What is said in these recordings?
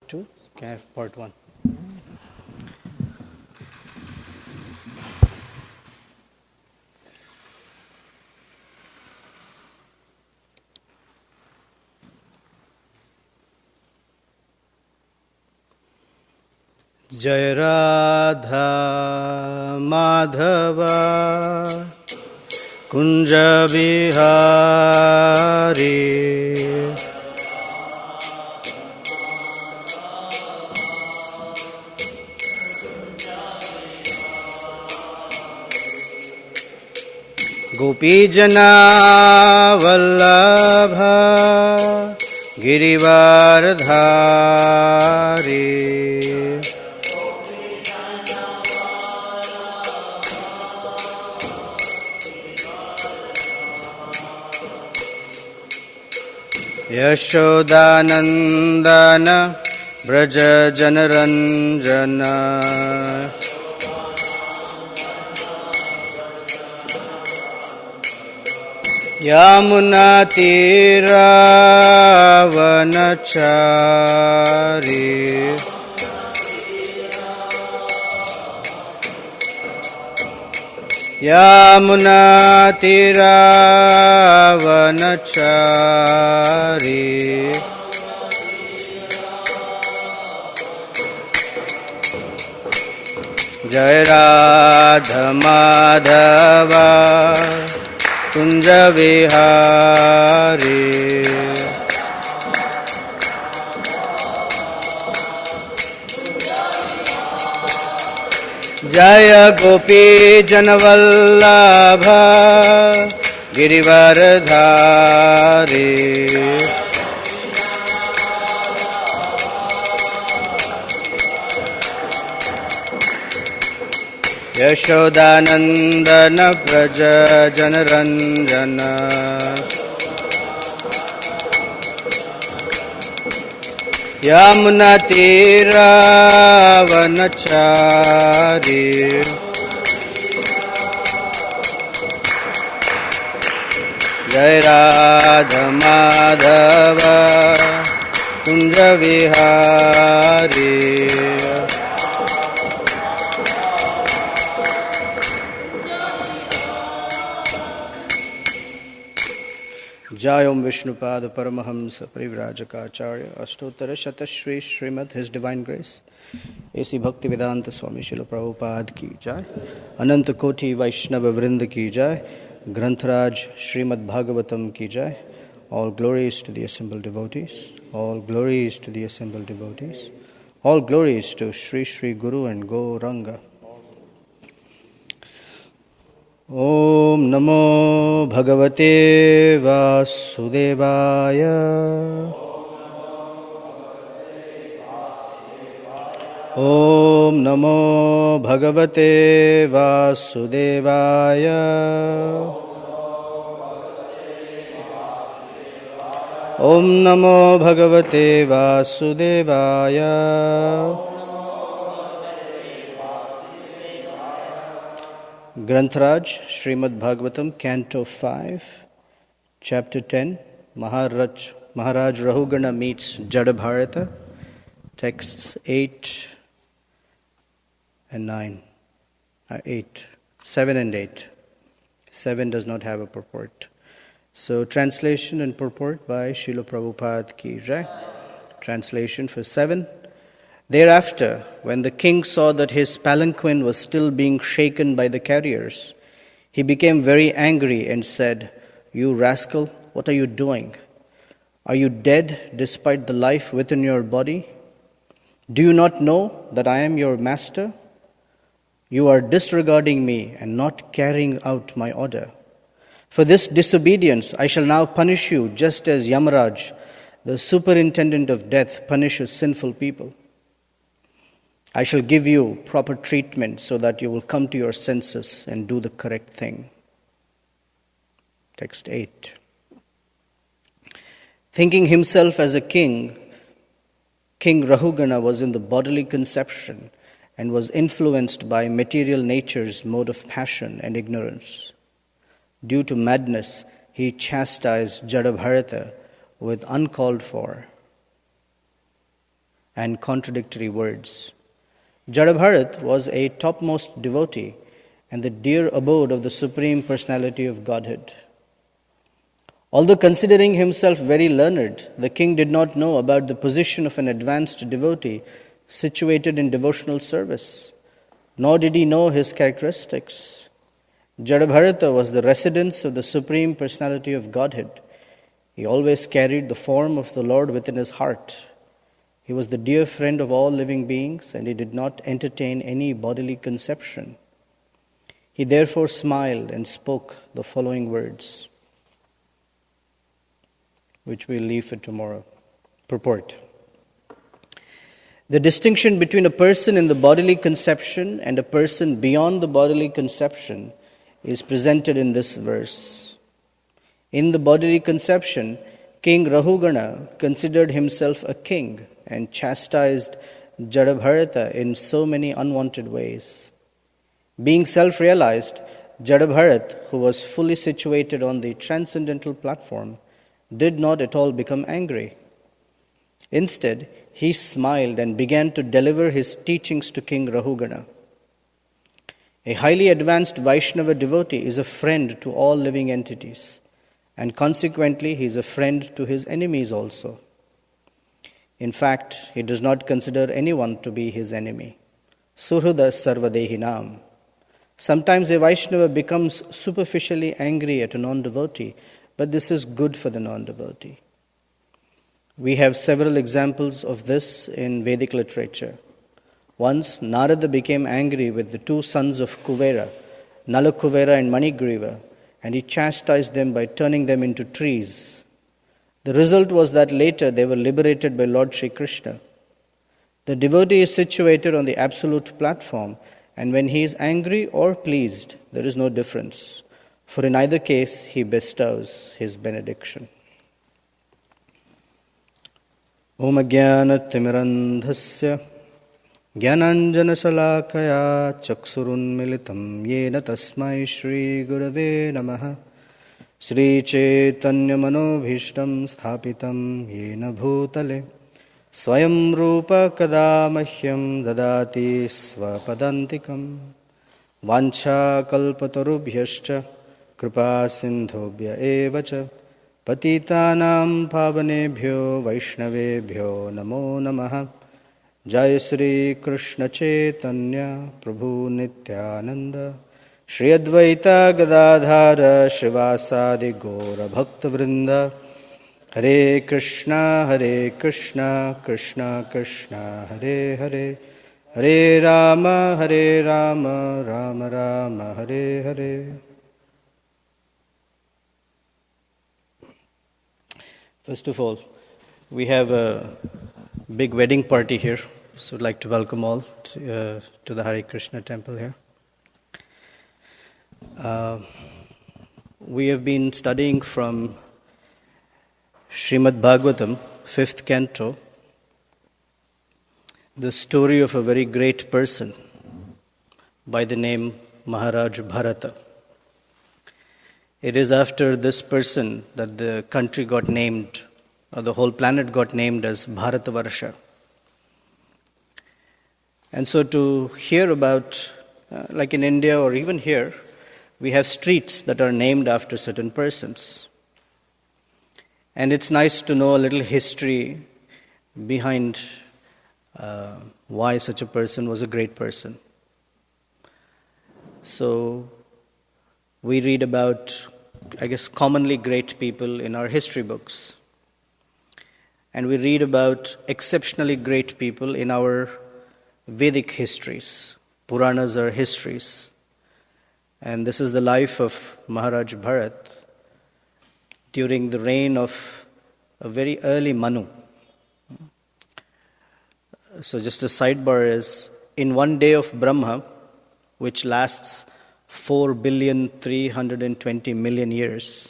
2. Can I have part 1? Jai Radha Madhava Kunja Bihari Gopi Jana Vallabha Girivardhari Yashodanandana Braja Janaranjana Yamuna Tira Vanachari Yamuna Tira Vanachari Jai Radha Madhava Kunja Vihari Jaya Gopi Janavallabha Girivardhari Yashodanandana Praja Janaranjana Yamuna Tira Vanachari Jai Radha Madhava Kunja Vihari Jai Om Vishnupada Paramahamsa Parivrajaka Ashtottara Shatashri Srimad His Divine Grace A.C. Bhaktivedanta Swami Srila Prabhupada Ki Jai Ananta Koti Vaishnava Vrinda Ki Jai Grantharaj Srimad Bhagavatam Ki Jai. All glories to the assembled devotees. All glories to the assembled devotees. All glories to Sri Sri Guru and Gauranga. Om Namo Bhagavate Vasudevaya Om Namo Bhagavate Vasudevaya Om Namo Bhagavate Vasudevaya Grantharaj, Srimad Bhagavatam, Canto 5, Chapter 10, Maharaj Rahugana meets Jadabharata, texts 8 and 9, 8, 7 and 8. 7 does not have a purport. So, translation and purport by Srila Prabhupada Ki Jai. Translation for 7. Thereafter, when the king saw that his palanquin was still being shaken by the carriers, he became very angry and said, "You rascal, what are you doing? Are you dead despite the life within your body? Do you not know that I am your master? You are disregarding me and not carrying out my order. For this disobedience, I shall now punish you just as Yamaraj, the superintendent of death, punishes sinful people. I shall give you proper treatment so that you will come to your senses and do the correct thing." Text 8. Thinking himself as a king, King Rahugana was in the bodily conception and was influenced by material nature's mode of passion and ignorance. Due to madness, he chastised Jadabharata with uncalled for and contradictory words. Jadabharat was a topmost devotee and the dear abode of the Supreme Personality of Godhead. Although considering himself very learned, the king did not know about the position of an advanced devotee situated in devotional service, nor did he know his characteristics. Jadabharata was the residence of the Supreme Personality of Godhead. He always carried the form of the Lord within his heart. He was the dear friend of all living beings, and he did not entertain any bodily conception. He therefore smiled and spoke the following words, which we'll leave for tomorrow. Purport. The distinction between a person in the bodily conception and a person beyond the bodily conception is presented in this verse. In the bodily conception, King Rahugana considered himself a king and chastised Jadabharata in so many unwanted ways. Being self-realized, Jadabharat, who was fully situated on the transcendental platform, did not at all become angry. Instead, he smiled and began to deliver his teachings to King Rahugana. A highly advanced Vaishnava devotee is a friend to all living entities, and consequently he is a friend to his enemies also. In fact, he does not consider anyone to be his enemy. Surhuda sarvadehinam. Sometimes a Vaishnava becomes superficially angry at a non-devotee, but this is good for the non-devotee. We have several examples of this in Vedic literature. Once, Narada became angry with the two sons of Kuvera, Nalakuvera and Manigriva, and he chastised them by turning them into trees. The result was that later they were liberated by Lord Sri Krishna. The devotee is situated on the absolute platform, and when he is angry or pleased, there is no difference, for in either case he bestows his benediction. Om Jnana-timirandhasya Jnananjana-salakaya Chaksurunmilitam Yena Tasmai Shri Gurave Namaha Shri Chaitanya Manobhishtam Sthapitam Yena Bhutale Swayam Rupa Kadamahyam Dadati Swapadantikam Vancha Kalpatarubhyascha Kripa Sindhobhya Evacha Patitanam Pavanebhyo Vaishnavebhyo Namo Namaha Jai Sri Krishna Chaitanya Prabhu Nityananda Shri Advaita Gadadhara Shivasadi Gaura Bhakta Vrinda Hare Krishna Krishna Krishna Hare Hare Hare Rama Rama Rama Hare Hare. First of all, we have a big wedding party here, so I'd like to welcome all to the Hare Krishna temple here. We have been studying from Srimad Bhagavatam, 5th canto, the story of a very great person by the name Maharaj Bharata. It is after this person that the country got named, or the whole planet got named as Bharatavarsha. And so to hear about, like in India or even here, we have streets that are named after certain persons. And it's nice to know a little history behind why such a person was a great person. So we read about, I guess, commonly great people in our history books. And we read about exceptionally great people in our Vedic histories. Puranas are histories. And this is the life of Maharaj Bharat during the reign of a very early Manu. So just a sidebar is, in one day of Brahma, which lasts 4,320,000,000 years,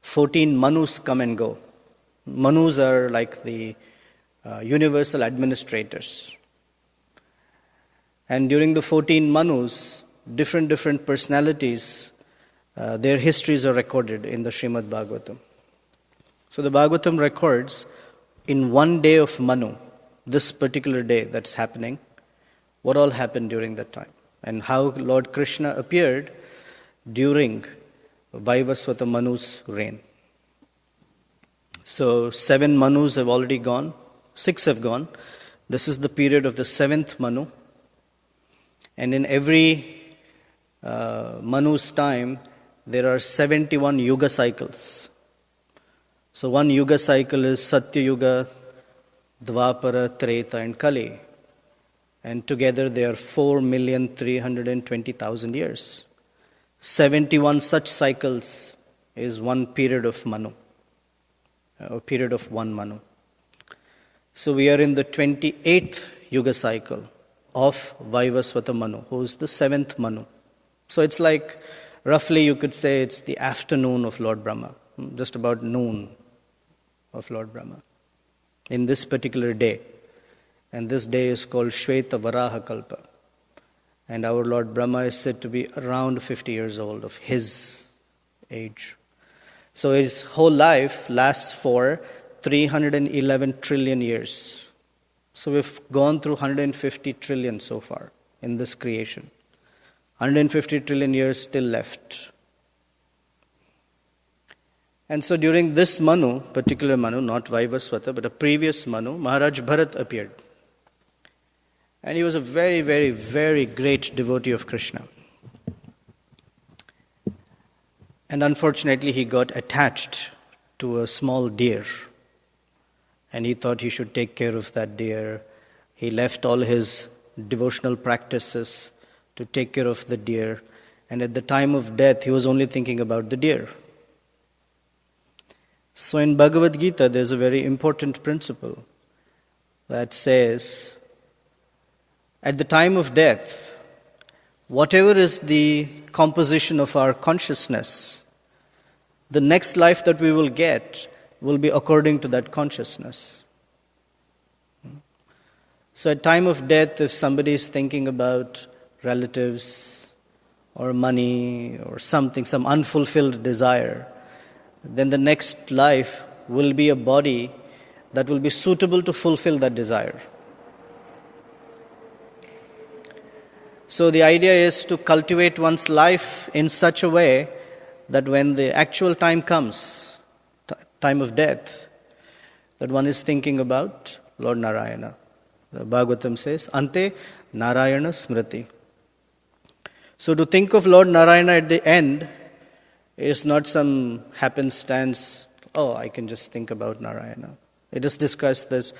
14 Manus come and go. Manus are like the universal administrators. And during the 14 Manus, different personalities, their histories are recorded in the Srimad Bhagavatam. So the Bhagavatam records, in one day of Manu, this particular day that's happening, what all happened during that time, and how Lord Krishna appeared during Vaivasvata Manu's reign. So 7 Manus have already gone, 6 have gone. This is the period of the 7th Manu. And in every Manu's time, there are 71 Yuga cycles. So one Yuga cycle is Satya Yuga, Dvapara, Treta and Kali. And together they are 4,320,000 years. 71 such cycles is one period of Manu, a period of one Manu. So we are in the 28th Yuga cycle of Vaivasvata Manu, who is the 7th Manu. So it's like, roughly you could say it's the afternoon of Lord Brahma, just about noon of Lord Brahma, in this particular day. And this day is called Shveta Varaha Kalpa. And our Lord Brahma is said to be around 50 years old of his age. So his whole life lasts for 311 trillion years. So we've gone through 150 trillion so far in this creation. 150 trillion years still left. And so during this Manu, particular Manu, not Vaivasvata, but a previous Manu, Maharaj Bharat appeared. And he was a very, very, very great devotee of Krishna. And unfortunately, he got attached to a small deer. And he thought he should take care of that deer. He left all his devotional practices to take care of the deer. And at the time of death, he was only thinking about the deer. So in Bhagavad Gita, there's a very important principle that says, at the time of death, whatever is the composition of our consciousness, the next life that we will get will be according to that consciousness. So at time of death, if somebody is thinking about relatives or money or something, some unfulfilled desire, then the next life will be a body that will be suitable to fulfill that desire. So the idea is to cultivate one's life in such a way that when the actual time comes, time of death, that one is thinking about Lord Narayana. The Bhagavatam says, Ante Narayana Smriti. So to think of Lord Narayana at the end is not some happenstance, I can just think about Narayana. It is discussed that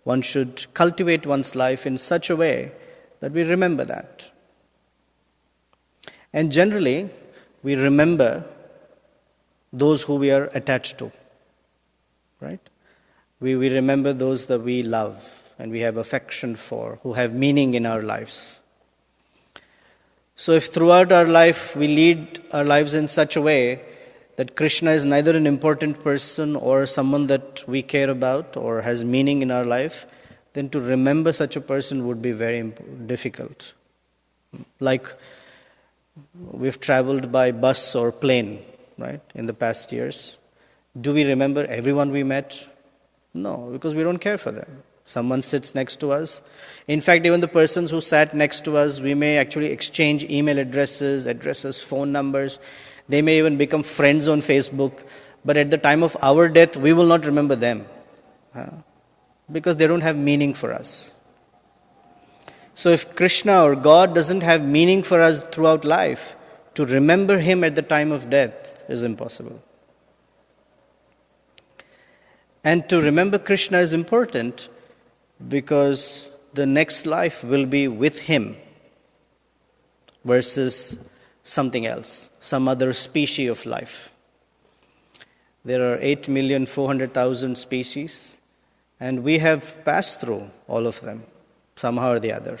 one should cultivate one's life in such a way that we remember that. And generally, we remember those who we are attached to, right? We remember those that we love and we have affection for, who have meaning in our lives. So if throughout our life we lead our lives in such a way that Krishna is neither an important person or someone that we care about or has meaning in our life, then to remember such a person would be very difficult. Like we've traveled by bus or plane, right, in the past years. Do we remember everyone we met? No, because we don't care for them. Someone sits next to us. In fact, even the persons who sat next to us, we may actually exchange email addresses, phone numbers. They may even become friends on Facebook. But at the time of our death, we will not remember them. Because they don't have meaning for us. So if Krishna or God doesn't have meaning for us throughout life, to remember Him at the time of death is impossible. And to remember Krishna is important because the next life will be with Him versus something else, some other species of life. There are 8,400,000 species, and we have passed through all of them, somehow or the other.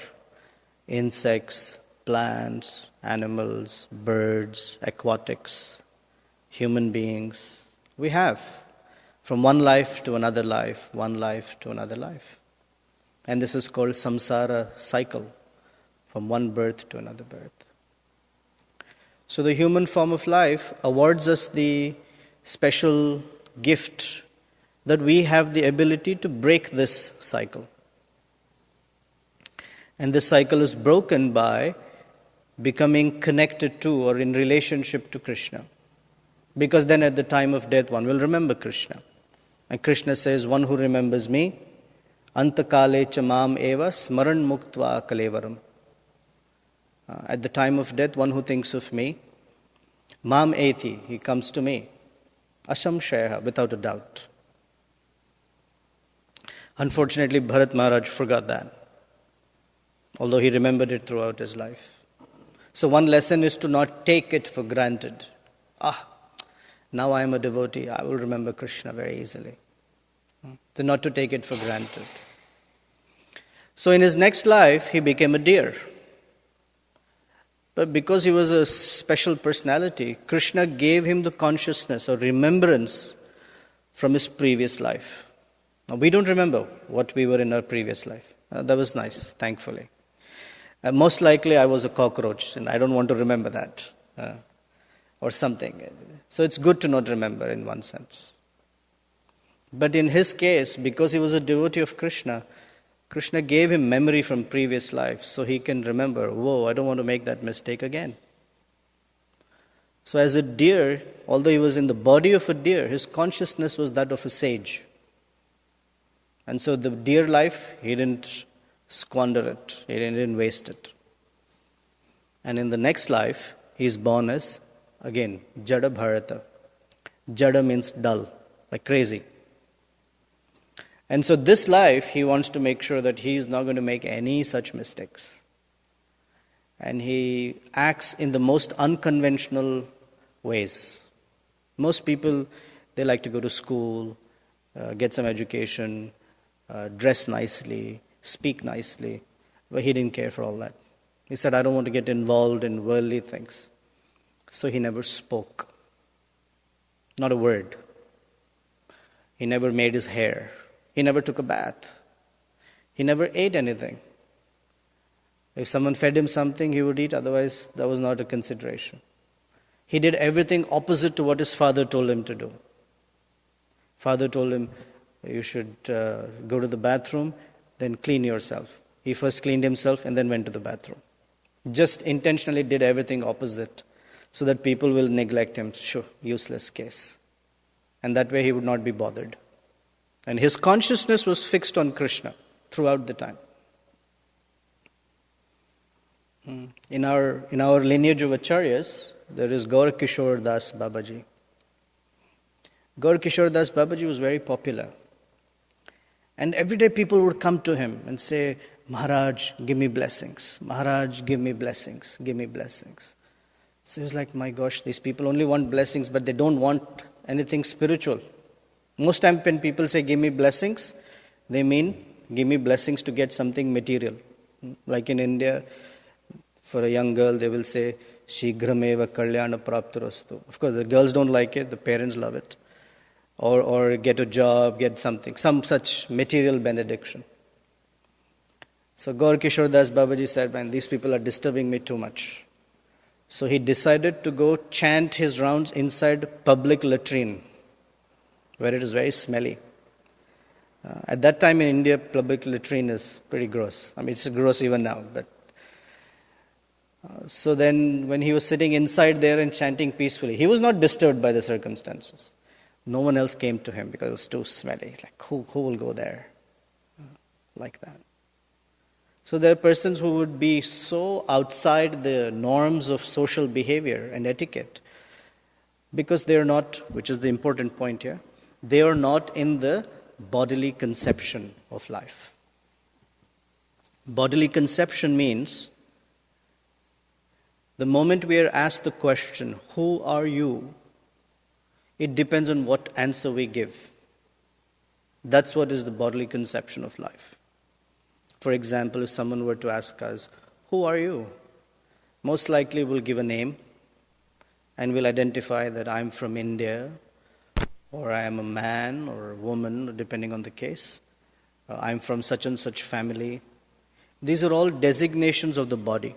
Insects, plants, animals, birds, aquatics, human beings. We have. From one life to another life, one life to another life. And this is called samsara cycle, from one birth to another birth. So the human form of life awards us the special gift that we have the ability to break this cycle. And this cycle is broken by becoming connected to or in relationship to Krishna. Because then at the time of death, one will remember Krishna. And Krishna says, one who remembers me, antakale cha mam eva smaran muktva kalevaram. At the time of death, one who thinks of me, mam eti, he comes to me, ashamshaya, without a doubt. Unfortunately, Bharat Maharaj forgot that, although he remembered it throughout his life. So one lesson is to not take it for granted. Now I am a devotee, I will remember Krishna very easily. So not to take it for granted. So in his next life, he became a deer. But because he was a special personality, Krishna gave him the consciousness or remembrance from his previous life. Now, we don't remember what we were in our previous life. That was nice, thankfully. Most likely I was a cockroach, and I don't want to remember that. Or something. So it's good to not remember in one sense. But in his case, because he was a devotee of Krishna, Krishna gave him memory from previous life so he can remember, I don't want to make that mistake again. So as a deer, although he was in the body of a deer, his consciousness was that of a sage. And so the deer life, he didn't squander it, he didn't waste it. And in the next life, he is born as, again, Jada Bharata. Jada means dull, like crazy. And so this life, he wants to make sure that he is not going to make any such mistakes. And he acts in the most unconventional ways. Most people, they like to go to school, get some education, dress nicely, speak nicely. But he didn't care for all that. He said, I don't want to get involved in worldly things. So he never spoke. Not a word. He never made his hair. He never took a bath. He never ate anything. If someone fed him something, he would eat. Otherwise, that was not a consideration. He did everything opposite to what his father told him to do. Father told him, you should go to the bathroom, then clean yourself. He first cleaned himself and then went to the bathroom. Just intentionally did everything opposite so that people will neglect him. Sure, useless case. And that way he would not be bothered. And his consciousness was fixed on Krishna throughout the time. In our lineage of Acharyas, there is Gaur Kishore Das Babaji. Gaur Kishore Das Babaji was very popular. And every day people would come to him and say, Maharaj, give me blessings. Maharaj, give me blessings. Give me blessings. So he was like, my gosh, these people only want blessings, but they don't want anything spiritual. Most time when people say, give me blessings, they mean, give me blessings to get something material. Like in India, for a young girl, they will say, Shigrameva Kalyana Praptarastu. Of course, the girls don't like it, the parents love it. Or get a job, get something, some such material benediction. So Gaur Kishore Das Babaji said, man, these people are disturbing me too much. So he decided to go chant his rounds inside public latrine, where it is very smelly. At that time in India, public latrine is pretty gross. I mean, it's gross even now. But so then when he was sitting inside there and chanting peacefully, he was not disturbed by the circumstances. No one else came to him because it was too smelly. Like, who will go there? Like that. So there are persons who would be so outside the norms of social behavior and etiquette because they are not, which is the important point here, they are not in the bodily conception of life. Bodily conception means the moment we are asked the question, who are you? It depends on what answer we give. That's what is the bodily conception of life. For example, if someone were to ask us, who are you? Most likely we'll give a name and we'll identify that I'm from India, or I am a man or a woman, depending on the case. I'm from such and such family. These are all designations of the body.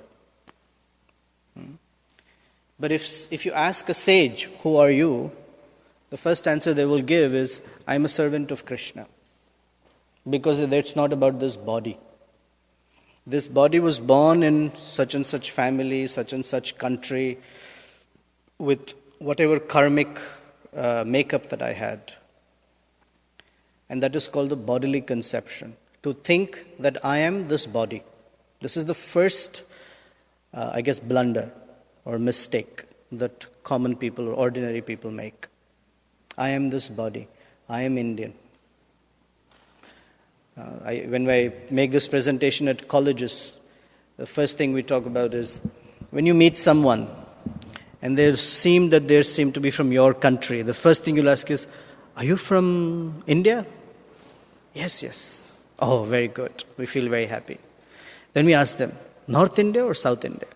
But if you ask a sage, who are you? The first answer they will give is, I'm a servant of Krishna. Because it's not about this body. This body was born in such and such family, such and such country, with whatever karmic makeup that I had. And that is called the bodily conception. To think that I am this body. This is the first, blunder or mistake that common people or ordinary people make. I am this body. I am Indian. When I make this presentation at colleges, the first thing we talk about is when you meet someone and they seem to be from your country, the first thing you'll ask is, are you from India? Yes. Oh, very good. We feel very happy. Then we ask them, North India or South India?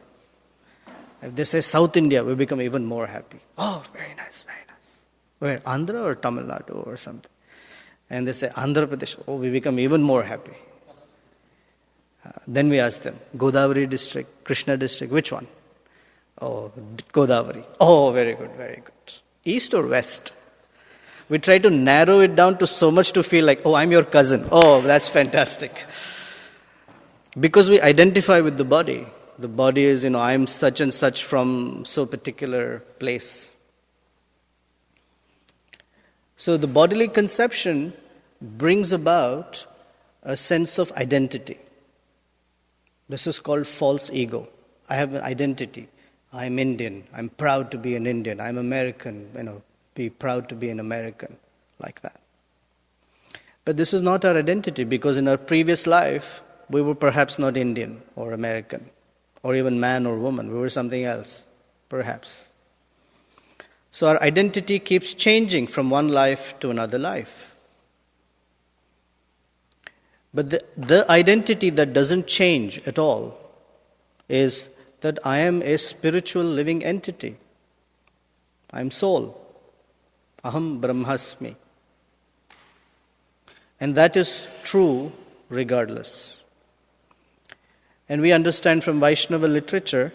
If they say South India, we become even more happy. Oh, very nice. Where? Andhra or Tamil Nadu or something? And they say Andhra Pradesh. Oh, we become even more happy. Then we ask them, Godavari district, Krishna district, which one? Oh, Godavari. Oh, very good. East or west? We try to narrow it down to so much to feel like, oh, I'm your cousin. Oh, that's fantastic. Because we identify with the body. The body is, I'm such and such from so particular place. So the bodily conception brings about a sense of identity. This is called false ego. I have an identity. I'm Indian. I'm proud to be an Indian. I'm American. Be proud to be an American. Like that. But this is not our identity, because in our previous life, we were perhaps not Indian or American or even man or woman. We were something else, perhaps. So our identity keeps changing from one life to another life. But the identity that doesn't change at all is that I am a spiritual living entity. I am soul. Aham Brahmasmi. And that is true regardless. And we understand from Vaishnava literature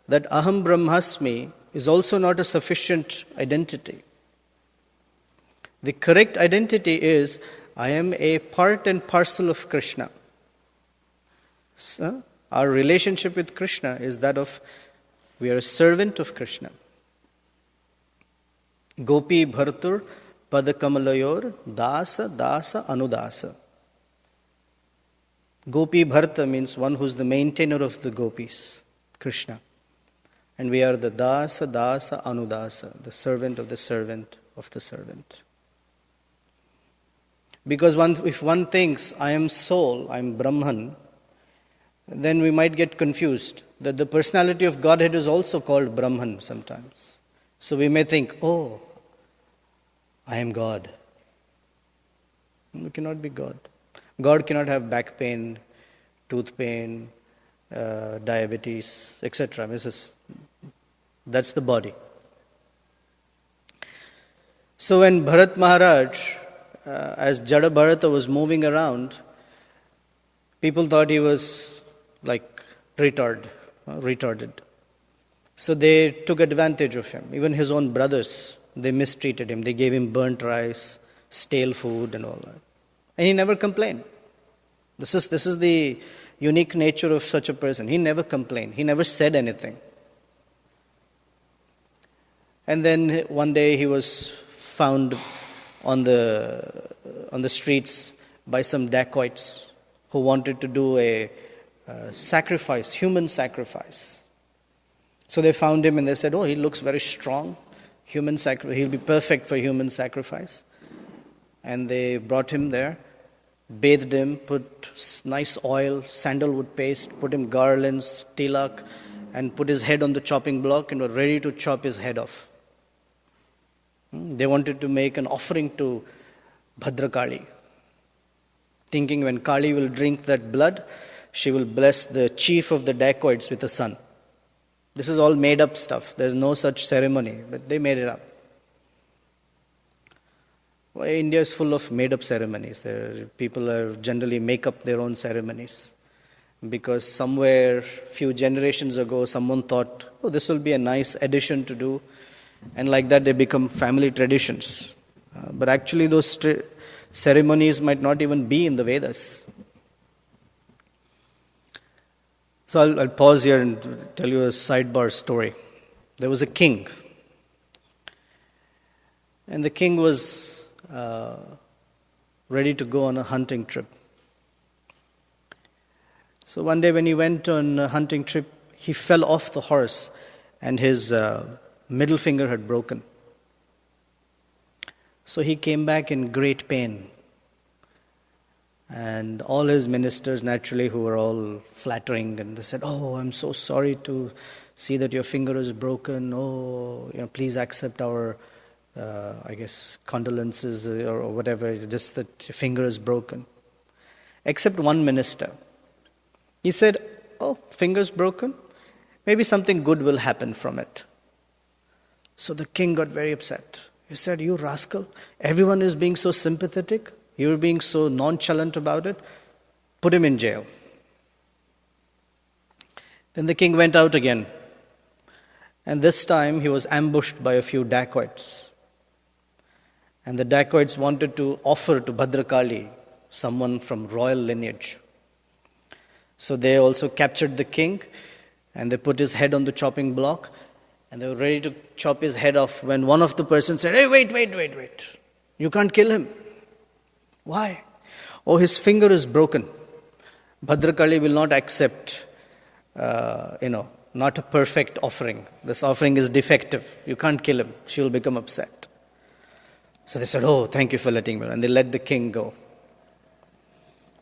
that Aham Brahmasmi is also not a sufficient identity. The correct identity is, I am a part and parcel of Krishna. So, our relationship with Krishna is that of, we are a servant of Krishna. Gopi Bhartur Padakamalayur Dasa Anudasa. Gopi Bharta means one who's the maintainer of the gopis, Krishna. And we are the Dasa Anudasa, the servant of the servant of the servant. Because if one thinks, I am soul, I am Brahman, then we might get confused that the personality of Godhead is also called Brahman sometimes. So we may think, oh, I am God. We cannot be God. God cannot have back pain, tooth pain, diabetes, etc. That's the body. So when Bharat Maharaj, as Jada Bharata was moving around, people thought he was like retarded. So they took advantage of him. Even his own brothers, they mistreated him. They gave him burnt rice, stale food and all that. And he never complained. This is the unique nature of such a person. He never complained. He never said anything. And then one day he was found on the streets by some dacoits who wanted to do a sacrifice, human sacrifice. So they found him and they said, oh, he looks very strong. He'll be perfect for human sacrifice. And they brought him there, bathed him, put nice oil, sandalwood paste, put him garlands, tilak, and put his head on the chopping block and were ready to chop his head off. They wanted to make an offering to Bhadrakali, thinking when Kali will drink that blood, she will bless the chief of the dacoits with a son. This is all made up stuff. There's no such ceremony, but they made it up. Well, India is full of made up ceremonies. People generally make up their own ceremonies. Because somewhere, few generations ago, someone thought, oh, this will be a nice addition to do. And like that, they become family traditions. But actually, those ceremonies might not even be in the Vedas. So I'll pause here and tell you a sidebar story. There was a king. And the king was ready to go on a hunting trip. So one day when he went on a hunting trip, he fell off the horse and his middle finger had broken. So he came back in great pain. And all his ministers, naturally, who were all flattering, and they said, "Oh, I'm so sorry to see that your finger is broken. Oh, please accept our, condolences or whatever, just that your finger is broken." Except one minister. He said, "Oh, finger's broken? Maybe something good will happen from it." So the king got very upset. He said, "You rascal, everyone is being so sympathetic. You're being so nonchalant about it. Put him in jail." Then the king went out again. And this time he was ambushed by a few dacoits. And the dacoits wanted to offer to Bhadrakali someone from royal lineage. So they also captured the king and they put his head on the chopping block and they were ready to chop his head off when one of the persons said, "Hey, wait. You can't kill him." "Why?" "Oh, his finger is broken. Bhadrakali will not accept, not a perfect offering. This offering is defective. You can't kill him. She will become upset." So they said, "Oh, thank you for letting me." And they let the king go.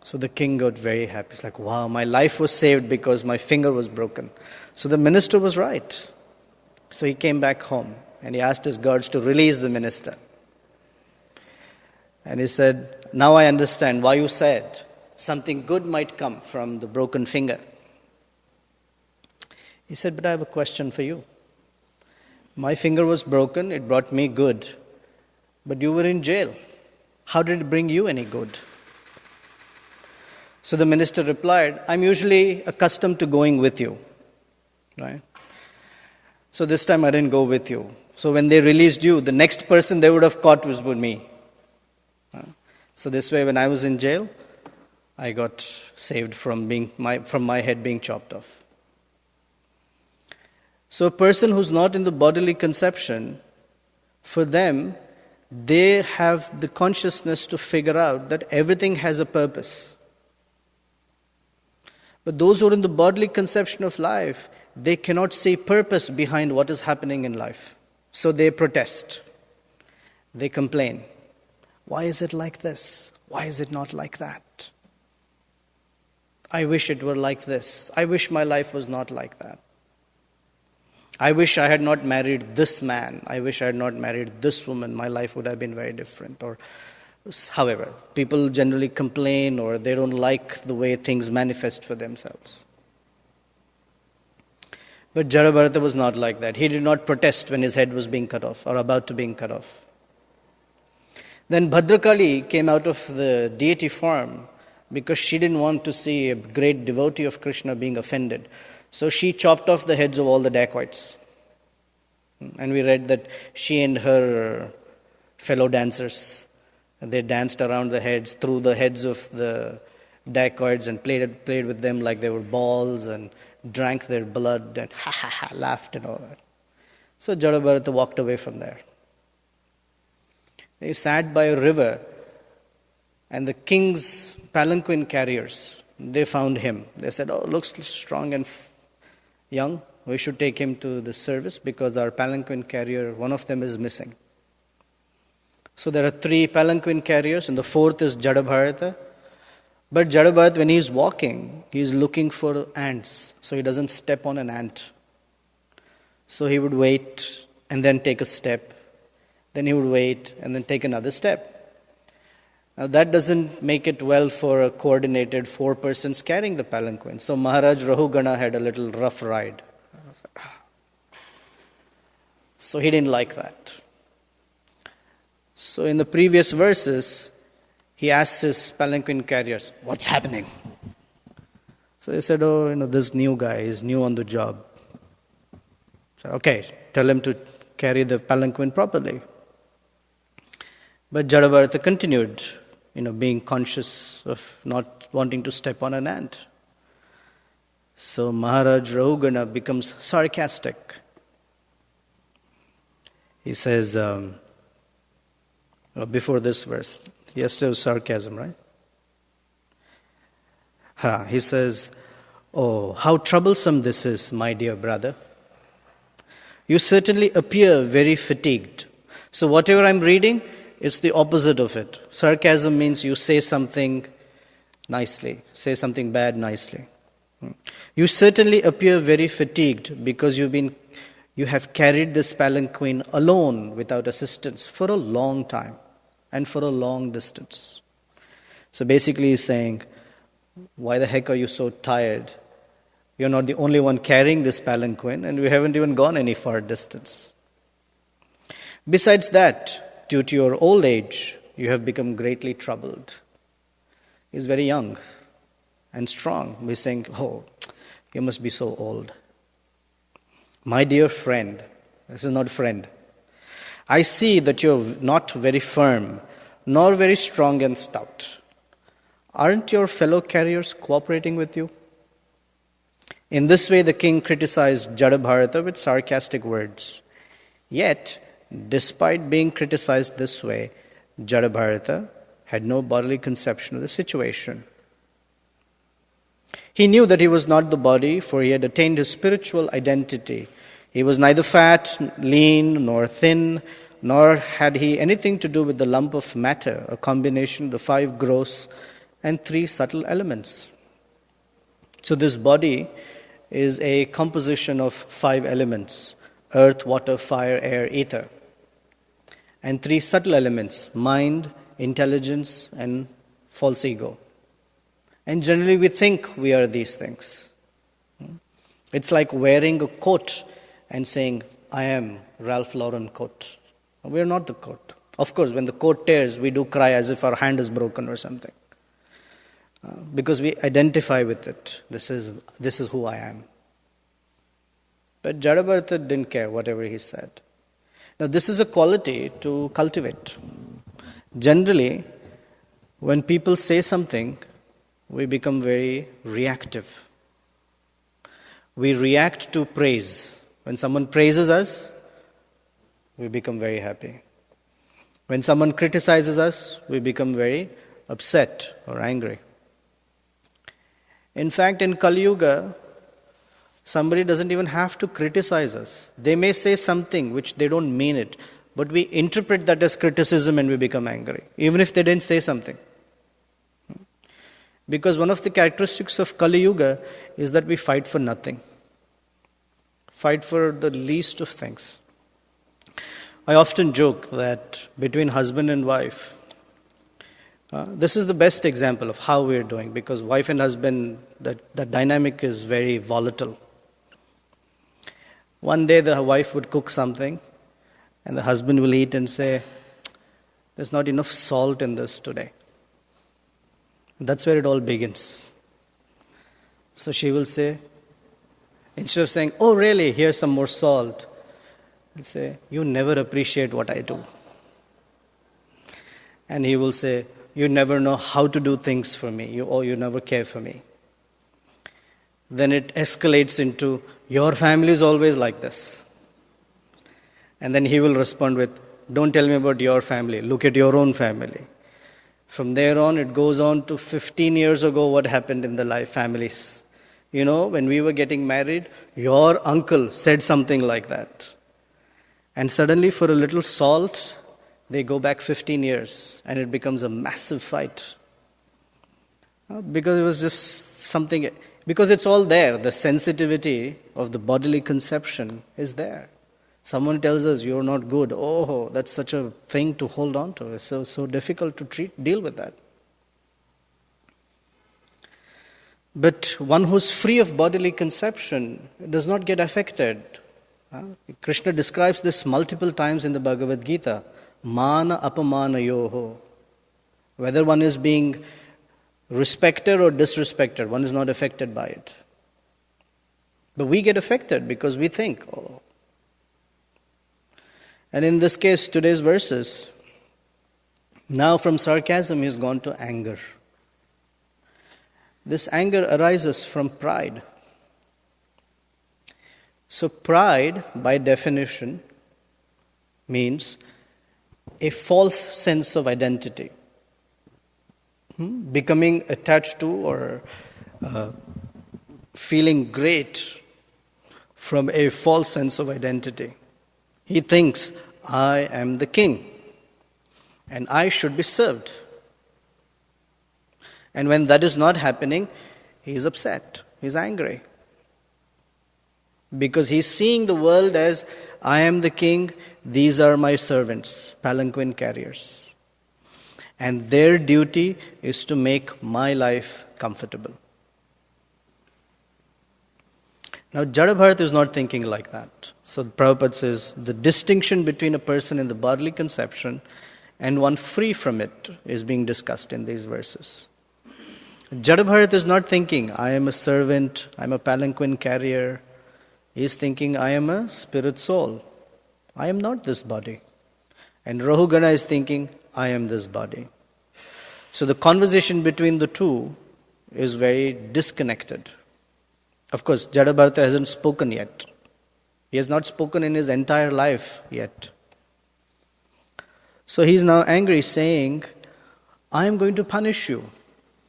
So the king got very happy. It's like, wow, my life was saved because my finger was broken. So the minister was right. So he came back home and he asked his guards to release the minister. And he said, "Now I understand why you said something good might come from the broken finger." He said, "But I have a question for you. My finger was broken, it brought me good. But you were in jail. How did it bring you any good?" So the minister replied, "I'm usually accustomed to going with you. Right? So this time I didn't go with you. So when they released you, the next person they would have caught was with me. So this way, when I was in jail, I got saved from my head being chopped off." So a person who's not in the bodily conception, for them, they have the consciousness to figure out that everything has a purpose. But those who are in the bodily conception of life, they cannot see purpose behind what is happening in life. So they protest. They complain. Why is it like this? Why is it not like that? I wish it were like this. I wish my life was not like that. I wish I had not married this man. I wish I had not married this woman. My life would have been very different. Or however, people generally complain or they don't like the way things manifest for themselves. But Jadabharata was not like that. He did not protest when his head was being cut off or about to being cut off. Then Bhadrakali came out of the deity form because she didn't want to see a great devotee of Krishna being offended. So she chopped off the heads of all the dacoits. And we read that she and her fellow dancers, they danced around the heads, threw the heads of the dacoits and played with them like they were balls and drank their blood and laughed and all that. So Jadabharata walked away from there. He sat by a river and the king's palanquin carriers, they found him. They said, "Oh, looks strong and young. We should take him to the service because our palanquin carrier, one of them is missing." So there are 3 palanquin carriers and the 4th is Jadabharata. But Jadabharata, when he is walking, he is looking for ants. So he doesn't step on an ant. So he would wait and then take a step. Then he would wait and then take another step. Now that doesn't make it well for a coordinated 4 persons carrying the palanquin. So Maharaj Rahugana had a little rough ride. So he didn't like that. So in the previous verses, he asked his palanquin carriers, "What's happening?" So they said, "Oh, this new guy is new on the job." So, okay, tell him to carry the palanquin properly. But Jadabharata continued, being conscious of not wanting to step on an ant. So Maharaj Rahugana becomes sarcastic. He says, before this verse, yesterday was sarcasm, right? He says, "Oh, how troublesome this is, my dear brother. You certainly appear very fatigued." So whatever I'm reading, it's the opposite of it. Sarcasm means you say something nicely, say something bad nicely. You certainly appear very fatigued because you have carried this palanquin alone without assistance for a long time and for a long distance. So basically he's saying, why the heck are you so tired? You're not the only one carrying this palanquin, and we haven't even gone any far distance. Besides that, due to your old age, you have become greatly troubled. He's very young and strong. We're saying, oh, you must be so old. My dear friend, this is not friend. I see that you're not very firm, nor very strong and stout. Aren't your fellow carriers cooperating with you? In this way, the king criticized Jadabharata with sarcastic words. Yet, despite being criticized this way, Jadabharata had no bodily conception of the situation. He knew that he was not the body, for he had attained his spiritual identity. He was neither fat, lean, nor thin, nor had he anything to do with the lump of matter, a combination of the 5 gross and 3 subtle elements. So this body is a composition of 5 elements: earth, water, fire, air, ether. And 3 subtle elements: mind, intelligence, and false ego. And generally we think we are these things. It's like wearing a coat and saying, I am Ralph Lauren coat. We are not the coat. Of course, when the coat tears, we do cry as if our hand is broken or something. Because we identify with it. This is who I am. But Jadabharata didn't care whatever he said. Now this is a quality to cultivate. Generally, when people say something, we become very reactive. We react to praise. When someone praises us, we become very happy. When someone criticizes us, we become very upset or angry. In fact, in Kali Yuga, somebody doesn't even have to criticize us. They may say something which they don't mean it, but we interpret that as criticism and we become angry, even if they didn't say something. Because one of the characteristics of Kali Yuga is that we fight for nothing. Fight for the least of things. I often joke that between husband and wife, this is the best example of how we're doing, because wife and husband, the dynamic is very volatile. One day the wife would cook something and the husband will eat and say, there's not enough salt in this today. That's where it all begins. So she will say, instead of saying, oh really, here's some more salt, she'll say, you never appreciate what I do. And he will say, you never know how to do things for me, you never care for me. Then it escalates into, your family is always like this. And then he will respond with, don't tell me about your family, look at your own family. From there on, it goes on to 15 years ago, what happened in the families. You know, when we were getting married, your uncle said something like that. And suddenly, for a little salt, they go back 15 years and it becomes a massive fight. Because it was just something, because it's all there. The sensitivity of the bodily conception is there. Someone tells us you're not good. Oh, that's such a thing to hold on to. It's so difficult to deal with that. But one who's free of bodily conception does not get affected. Krishna describes this multiple times in the Bhagavad Gita. Mana apamana yoho. Whether one is being respected or disrespected, one is not affected by it. But we get affected because we think, oh. And in this case, today's verses, now from sarcasm he's gone to anger. This anger arises from pride. So pride, by definition, means a false sense of identity. Becoming attached to or feeling great from a false sense of identity. He thinks, I am the king and I should be served. And when that is not happening, he is upset, he is angry. Because he is seeing the world as, I am the king, these are my servants, palanquin carriers. And their duty is to make my life comfortable. Now, Jadabharat is not thinking like that. So Prabhupada says, the distinction between a person in the bodily conception and one free from it is being discussed in these verses. Jadabharat is not thinking, I am a servant, I am a palanquin carrier. He is thinking, I am a spirit soul. I am not this body. And Rahugana is thinking, I am this body. So the conversation between the two is very disconnected. Of course, Jadabharata hasn't spoken yet. He has not spoken in his entire life yet. So he is now angry, saying, I am going to punish you,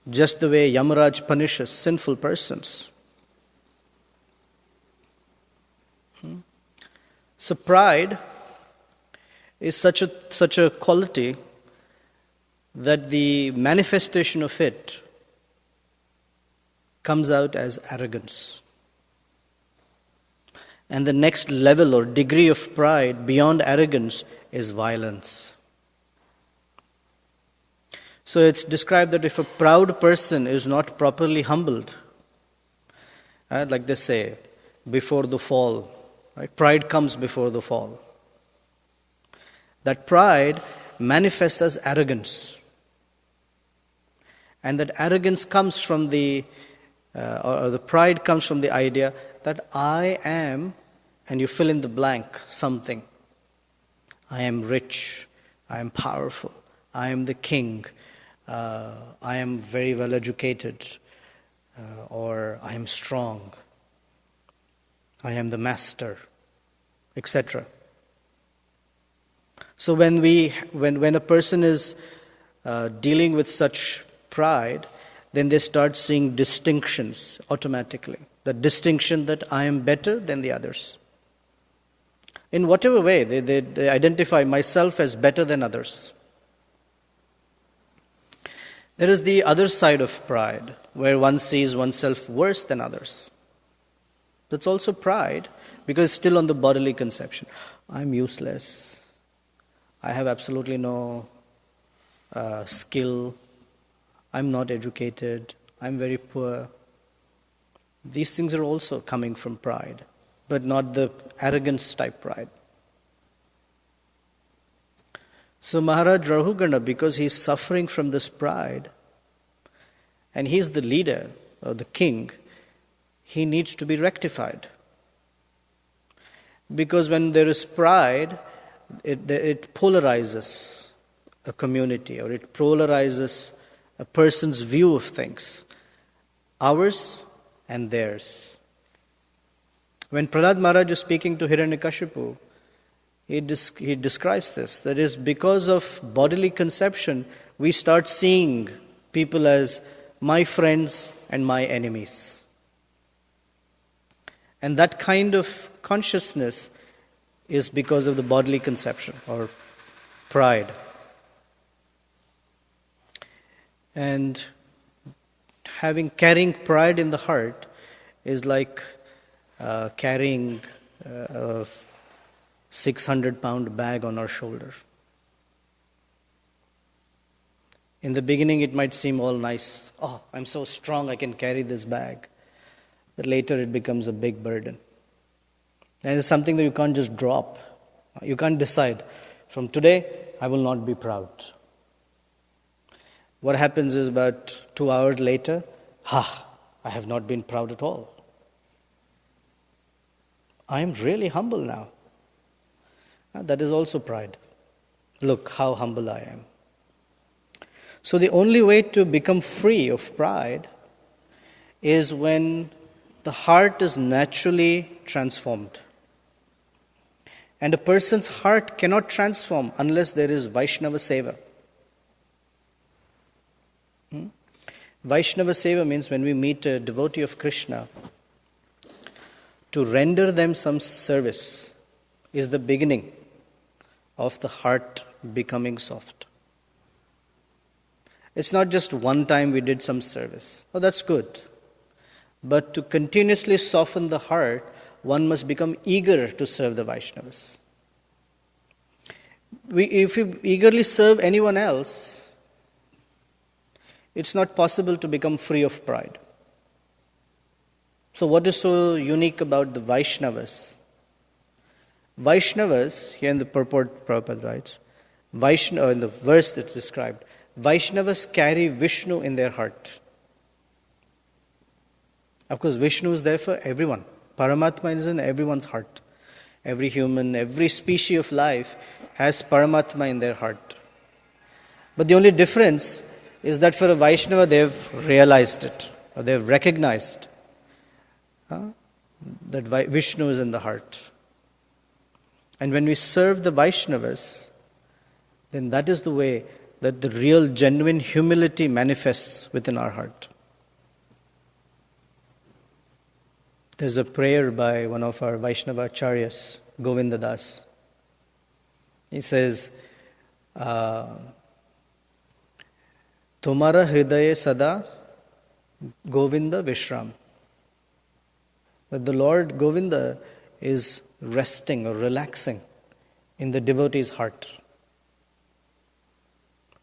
just the way Yamaraj punishes sinful persons. So pride is such a quality that the manifestation of it comes out as arrogance. And the next level or degree of pride beyond arrogance is violence. So it's described that if a proud person is not properly humbled, like they say, before the fall, right? Pride comes before the fall. That pride manifests as arrogance. And that arrogance comes from the pride comes from the idea that I am, and you fill in the blank, something. I am rich, I am powerful, I am the king, I am very well educated, or I am strong, I am the master, etc. So when a person is dealing with such pride, then they start seeing distinctions automatically. The distinction that I am better than the others. In whatever way, they identify myself as better than others. There is the other side of pride, where one sees oneself worse than others. That's also pride, because it's still on the bodily conception. I'm useless. I have absolutely no skill. I'm not educated, I'm very poor. These things are also coming from pride, but not the arrogance type pride. So Maharaj Rahugana, because he's suffering from this pride, and he's the leader, or the king, he needs to be rectified. Because when there is pride, it polarizes a community, or it polarizes a person's view of things, ours and theirs. When Prahlad Maharaj is speaking to Hiranyakashipu, he describes this. That is, because of bodily conception, we start seeing people as my friends and my enemies. And that kind of consciousness is because of the bodily conception or pride. And carrying pride in the heart is like carrying a 600-pound bag on our shoulder. In the beginning, it might seem all nice. Oh, I'm so strong, I can carry this bag. But later, it becomes a big burden. And it's something that you can't just drop. You can't decide, from today, I will not be proud. What happens is about 2 hours later, I have not been proud at all. I am really humble now. That is also pride. Look how humble I am. So the only way to become free of pride is when the heart is naturally transformed. And a person's heart cannot transform unless there is Vaishnava Seva. Vaishnava Seva means when we meet a devotee of Krishna, to render them some service is the beginning of the heart becoming soft. It's not just one time we did some service. Oh, that's good. But to continuously soften the heart, one must become eager to serve the Vaishnavas. If we eagerly serve anyone else, it's not possible to become free of pride. So what is so unique about the Vaishnavas? Vaishnavas, here in the purport Prabhupada writes, in the verse that's described, Vaishnavas carry Vishnu in their heart. Of course, Vishnu is there for everyone. Paramatma is in everyone's heart. Every human, every species of life has Paramatma in their heart. But the only difference is that for a Vaishnava, they've realized it, or they've recognized that Vishnu is in the heart. And when we serve the Vaishnavas, then that is the way that the real, genuine humility manifests within our heart. There's a prayer by one of our Vaishnava acharyas, Govinda Das. He says, Tumara hridaye sada Govinda Vishram. That the Lord Govinda is resting or relaxing in the devotee's heart.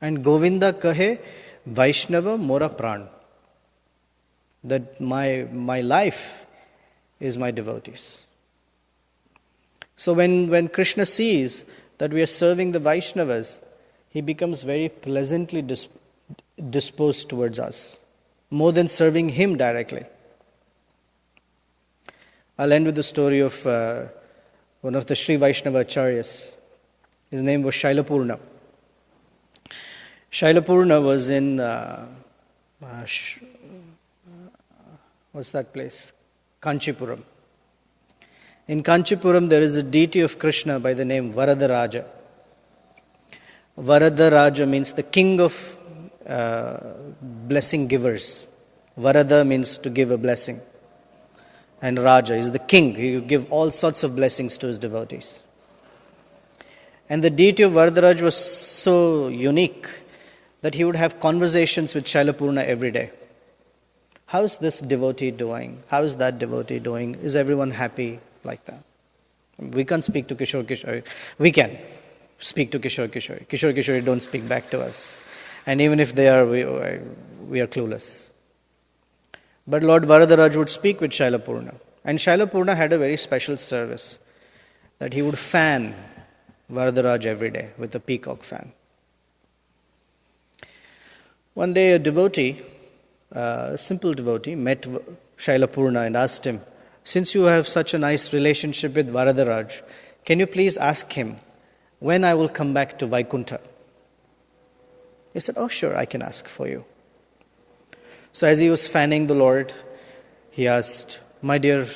And Govinda kahe Vaishnava mora pran. That my life is my devotees. So when Krishna sees that we are serving the Vaishnavas, he becomes very pleasantly disposed towards us, more than serving him directly. I'll end with the story of one of the Sri Vaishnava acharyas. His name was Shailapurna. Shailapurna was in, what's that place? Kanchipuram. In Kanchipuram, there is a deity of Krishna by the name Varadaraja. Varadaraja means the king of blessing givers. Varada means to give a blessing. And Raja is the king. He will give all sorts of blessings to his devotees. And the deity of Varadaraja was so unique that he would have conversations with Shailapurna every day. How's this devotee doing? How's that devotee doing? Is everyone happy? Like that. We can't speak to Kishore Kishori. We can speak to Kishore Kishori. Kishore Kishori don't speak back to us. And even if they are, we are clueless. But Lord Varadaraj would speak with Shailapurna. And Shailapurna had a very special service, that he would fan Varadaraj every day with a peacock fan. One day a devotee, a simple devotee, met Shailapurna and asked him, since you have such a nice relationship with Varadaraj, can you please ask him when I will come back to Vaikuntha? He said, oh sure, I can ask for you. So as he was fanning the Lord, he asked, my dear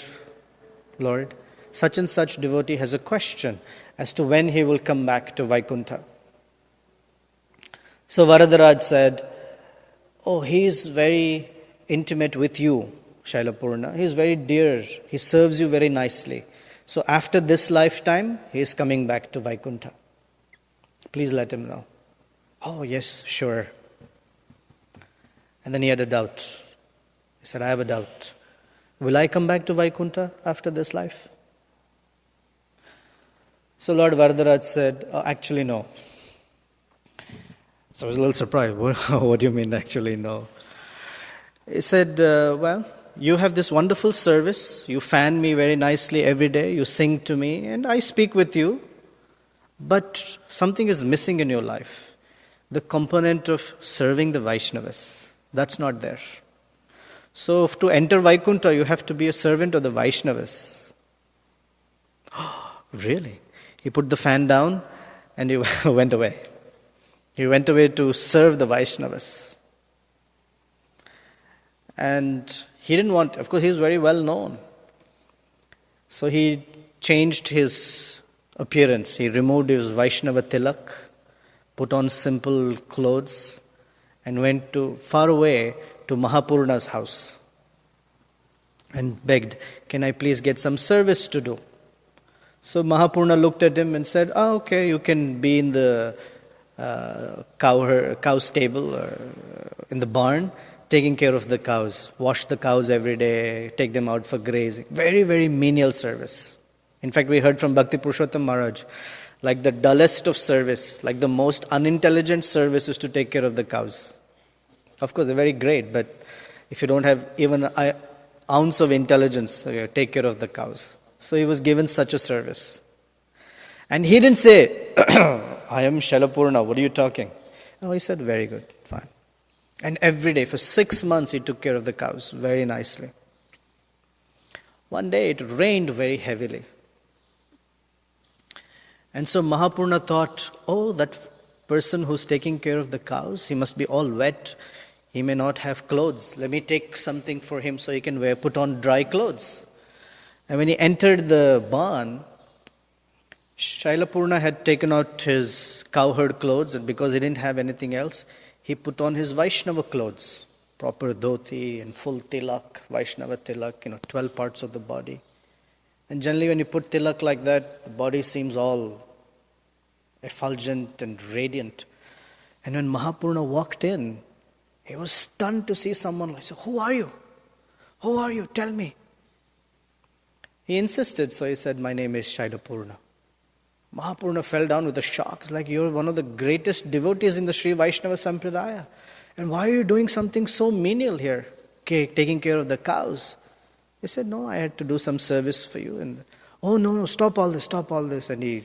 Lord, such and such devotee has a question as to when he will come back to Vaikuntha. So Varadaraj said, oh, he is very intimate with you, Shailapurna. He is very dear. He serves you very nicely. So after this lifetime, he is coming back to Vaikuntha. Please let him know. Oh, yes, sure. And then he had a doubt. He said, I have a doubt. Will I come back to Vaikuntha after this life? So Lord Varadaraj said, oh, actually no. So I was a little surprised. What do you mean actually no? He said, well, you have this wonderful service. You fan me very nicely every day. You sing to me and I speak with you. But something is missing in your life. The component of serving the Vaishnavas. That's not there. So to enter Vaikuntha, you have to be a servant of the Vaishnavas. Oh, really? He put the fan down and he went away. He went away to serve the Vaishnavas. And he didn't want, of course he was very well known. So he changed his appearance. He removed his Vaishnava tilak, put on simple clothes, and went far away to Mahapurna's house and begged, "Can I please get some service to do?" So Mahapurna looked at him and said, "Okay, you can be in the cow stable or in the barn, taking care of the cows. Wash the cows every day, take them out for grazing." Very, very menial service. In fact, we heard from Bhakti Purushottam Maharaj, like the dullest of service, like the most unintelligent service is to take care of the cows. Of course, they're very great, but if you don't have even an ounce of intelligence, take care of the cows. So he was given such a service. And he didn't say, "I am Shalapurna, what are you talking?" No, he said, "Very good, fine." And every day, for 6 months, he took care of the cows very nicely. One day, it rained very heavily. And so Mahapurna thought, that person who's taking care of the cows, he must be all wet. He may not have clothes. Let me take something for him so he can put on dry clothes. And when he entered the barn, Shailapurna had taken out his cowherd clothes, and because he didn't have anything else, he put on his Vaishnava clothes, proper dhoti and full tilak, Vaishnava tilak, 12 parts of the body. And generally when you put tilak like that, the body seems all effulgent and radiant. And when Mahapurna walked in, he was stunned to see someone like, "Who are you? Who are you? Tell me." He insisted, so he said, "My name is Shailapurna." Mahapurna fell down with a shock. It's like, "You're one of the greatest devotees in the Sri Vaishnava Sampradaya. And why are you doing something so menial here, taking care of the cows?" He said, "No, I had to do some service for you." And, "Oh, no, stop all this. And he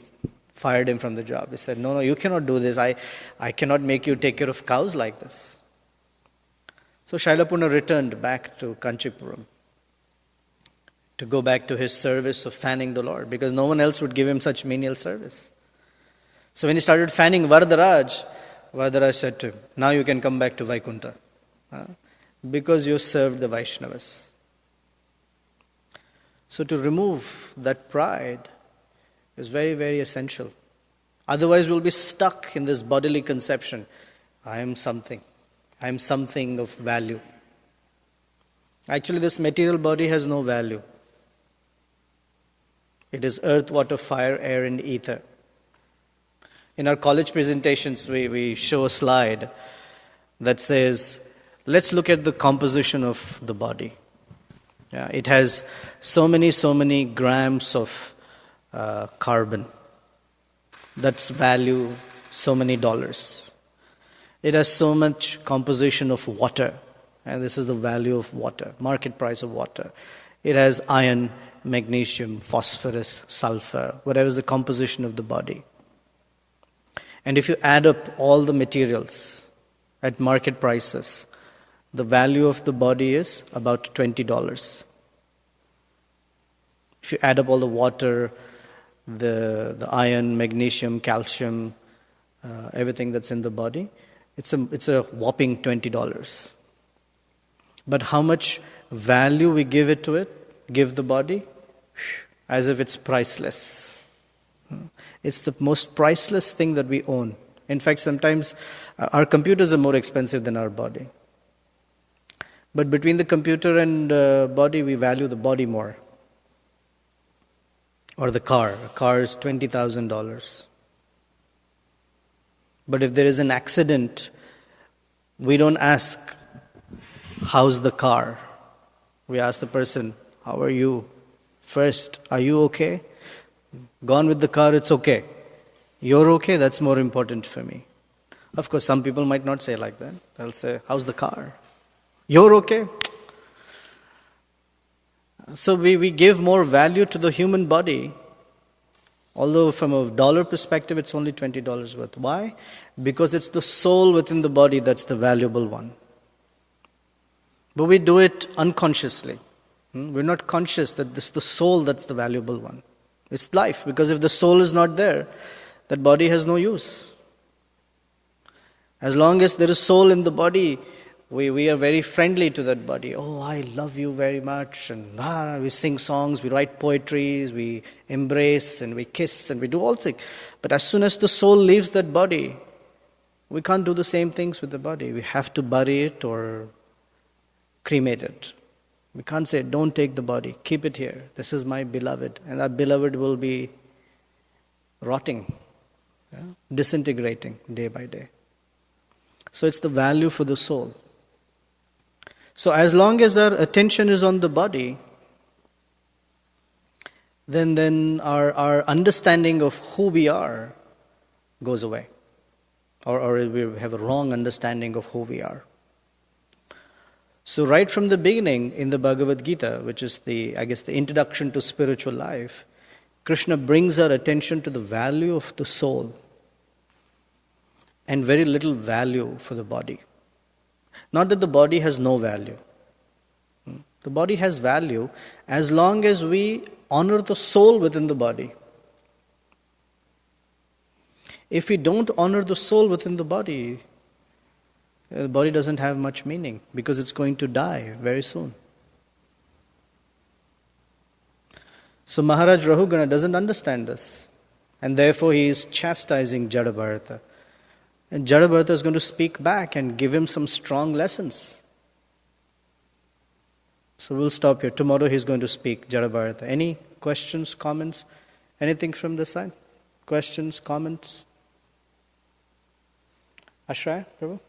fired him from the job. He said, No, you cannot do this. I cannot make you take care of cows like this." So Shailapurna returned back to Kanchipuram to go back to his service of fanning the Lord, because no one else would give him such menial service. So when he started fanning Varadaraj said to him, "Now you can come back to Vaikuntha, because you served the Vaishnavas." So to remove that pride is very, very essential. Otherwise we'll be stuck in this bodily conception. I am something of value. Actually, this material body has no value. It is earth, water, fire, air, and ether. In our college presentations, we show a slide that says, let's look at the composition of the body. It has so many grams of carbon. That's value, so many dollars. It has so much composition of water, and this is the value of water, market price of water. It has iron, magnesium, phosphorus, sulfur, whatever is the composition of the body. And if you add up all the materials at market prices, the value of the body is about $20. If you add up all the water, the iron, magnesium, calcium, everything that's in the body, it's a whopping $20. But how much value we give the body, as if it's priceless. It's the most priceless thing that we own. In fact, sometimes our computers are more expensive than our body. But between the computer and body, we value the body more. Or the car. A car is $20,000. But if there is an accident, we don't ask, how's the car? We ask the person, how are you? First, are you okay? Gone with the car, it's okay. You're okay, that's more important for me. Of course, some people might not say like that. They'll say, how's the car? You're okay? So we give more value to the human body, although from a dollar perspective, it's only $20 worth. Why? Because it's the soul within the body that's the valuable one. But we do it unconsciously. We're not conscious that it's the soul that's the valuable one. It's life, because if the soul is not there, that body has no use. As long as there is soul in the body, We are very friendly to that body. Oh, I love you very much. And we sing songs, we write poetries, we embrace and we kiss and we do all things. But as soon as the soul leaves that body, we can't do the same things with the body. We have to bury it or cremate it. We can't say, don't take the body, keep it here. This is my beloved. And that beloved will be rotting, disintegrating day by day. So it's the value for the soul. So as long as our attention is on the body, then our understanding of who we are goes away. Or we have a wrong understanding of who we are. So right from the beginning in the Bhagavad Gita, which is the introduction to spiritual life, Krishna brings our attention to the value of the soul and very little value for the body. Not that the body has no value. The body has value as long as we honor the soul within the body. If we don't honor the soul within the body doesn't have much meaning because it's going to die very soon. So Maharaj Rahugana doesn't understand this, and therefore he is chastising Jadabharata. And Jadabharata is going to speak back and give him some strong lessons. So we'll stop here. Tomorrow he's going to speak, Jadabharata. Any questions, comments? Anything from this side? Questions, comments? Ashraya, Prabhu?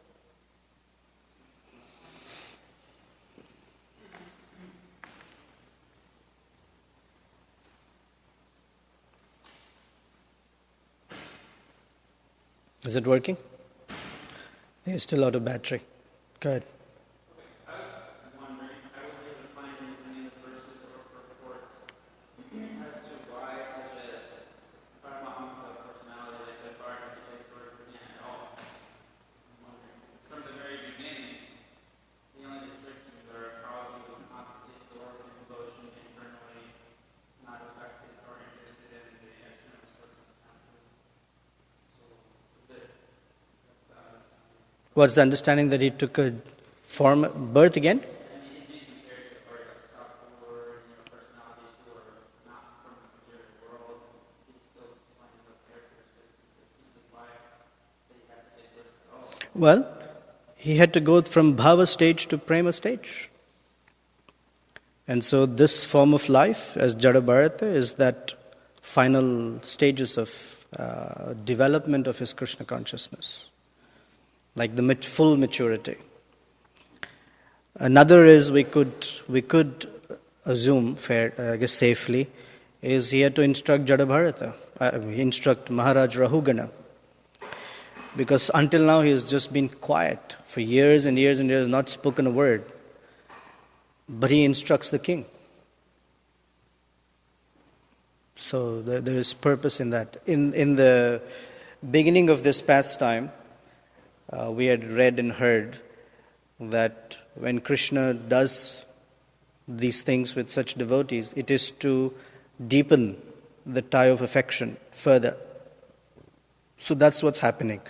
Is it working? There's still out of battery. Good. I was wondering, I was able to find anything in the verses or reports as to why such a Paramahamsa personality like that Bharata could take birth again at all. I'm wondering, from the very beginning, the only descriptions are how he was constantly absorbed in devotion internally, not affected or interested in the external circumstances. So, What's the understanding that he took a birth again? Well, he had to go from bhava stage to prema stage. And so this form of life, as Jadabharata, is that final stages of development of his Krishna consciousness. Like the full maturity. Another is we could assume, safely, is he had to instruct Jadabharata, instruct Maharaj Rahugana. Because until now he has just been quiet for years and years and years, not spoken a word. But he instructs the king. So there is purpose in that. In the beginning of this pastime, we had read and heard that when Krishna does these things with such devotees, it is to deepen the tie of affection further. So that's what's happening.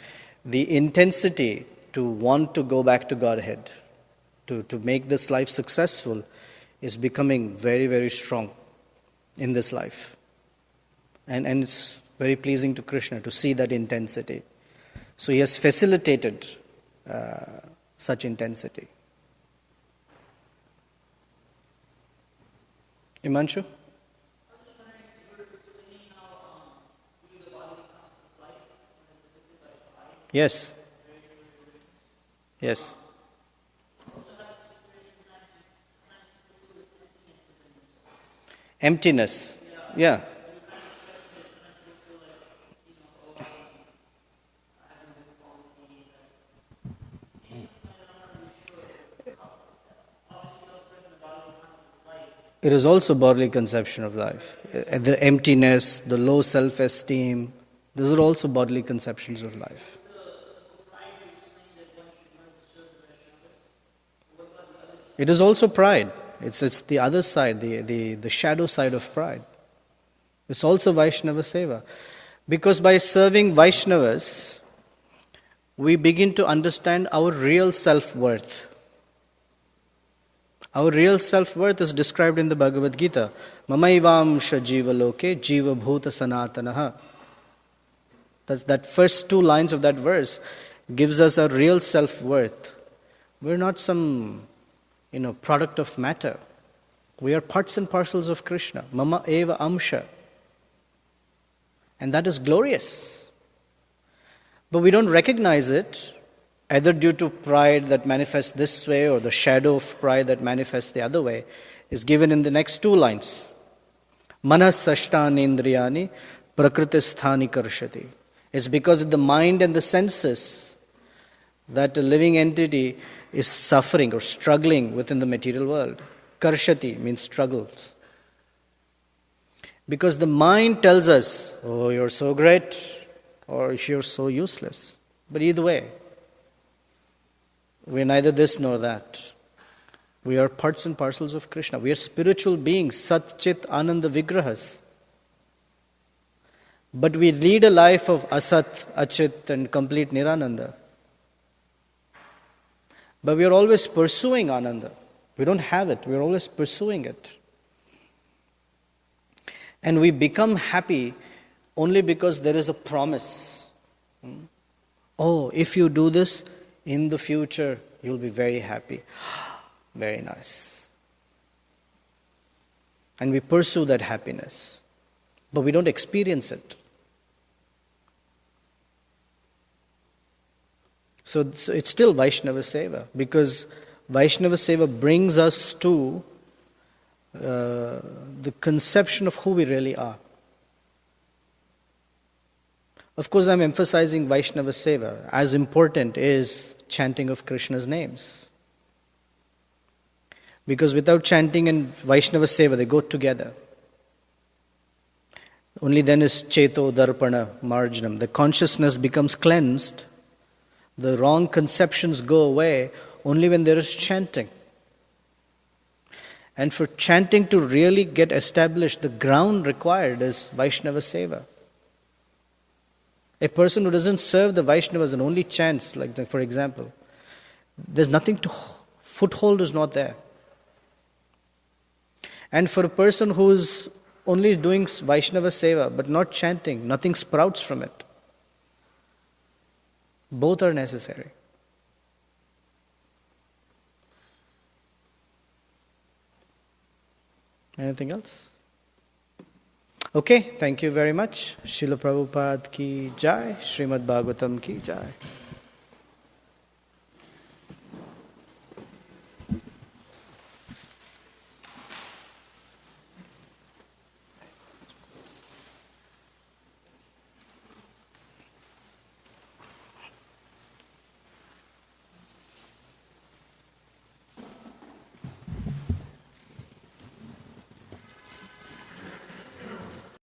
The intensity to want to go back to Godhead, to make this life successful, is becoming very, very strong in this life. And it's very pleasing to Krishna to see that intensity. So he has facilitated such intensity. Imanshu? Yes. Yes. Emptiness. Yeah. It is also bodily conception of life. The emptiness, the low self-esteem, those are also bodily conceptions of life. It is also pride. It's the other side, the shadow side of pride. It's also Vaishnava Seva. Because by serving Vaishnavas, we begin to understand our real self-worth. Our real self-worth is described in the Bhagavad Gita. Mamaivamsha jiva loke jiva bhuta sanatanaha. That first two lines of that verse gives us a real self-worth. We're not some, product of matter. We are parts and parcels of Krishna. Mama eva amsha. And that is glorious. But we don't recognize it, either due to pride that manifests this way or the shadow of pride that manifests the other way, is given in the next two lines. Manas sashtani indriyani prakritisthani karshati. It's because of the mind and the senses that a living entity is suffering or struggling within the material world. Karshati means struggles. Because the mind tells us, oh, you're so great, or you're so useless. But either way, we're neither this nor that. We are parts and parcels of Krishna. We are spiritual beings, Sat Chit Ananda Vigrahas. But we lead a life of Asat, Achit and complete Nirananda. But we are always pursuing Ananda. We don't have it, we are always pursuing it. And we become happy only because there is a promise. Oh, if you do this, in the future, you'll be very happy. Very nice. And we pursue that happiness. But we don't experience it. So it's still Vaishnava Seva, because Vaishnava Seva brings us to the conception of who we really are. Of course, I'm emphasizing Vaishnava Seva. As important is chanting of Krishna's names. Because without chanting and Vaishnava Seva, they go together. Only then is Cheto Darpana Marjanam. The consciousness becomes cleansed. The wrong conceptions go away only when there is chanting. And for chanting to really get established, the ground required is Vaishnava Seva. A person who doesn't serve the Vaishnavas and only chants, for example, there's nothing to, foothold is not there. And for a person who's only doing Vaishnava Seva but not chanting, nothing sprouts from it. Both are necessary. Anything else? Okay, thank you very much. Srila Prabhupada ki jai, Srimad Bhagavatam ki jai.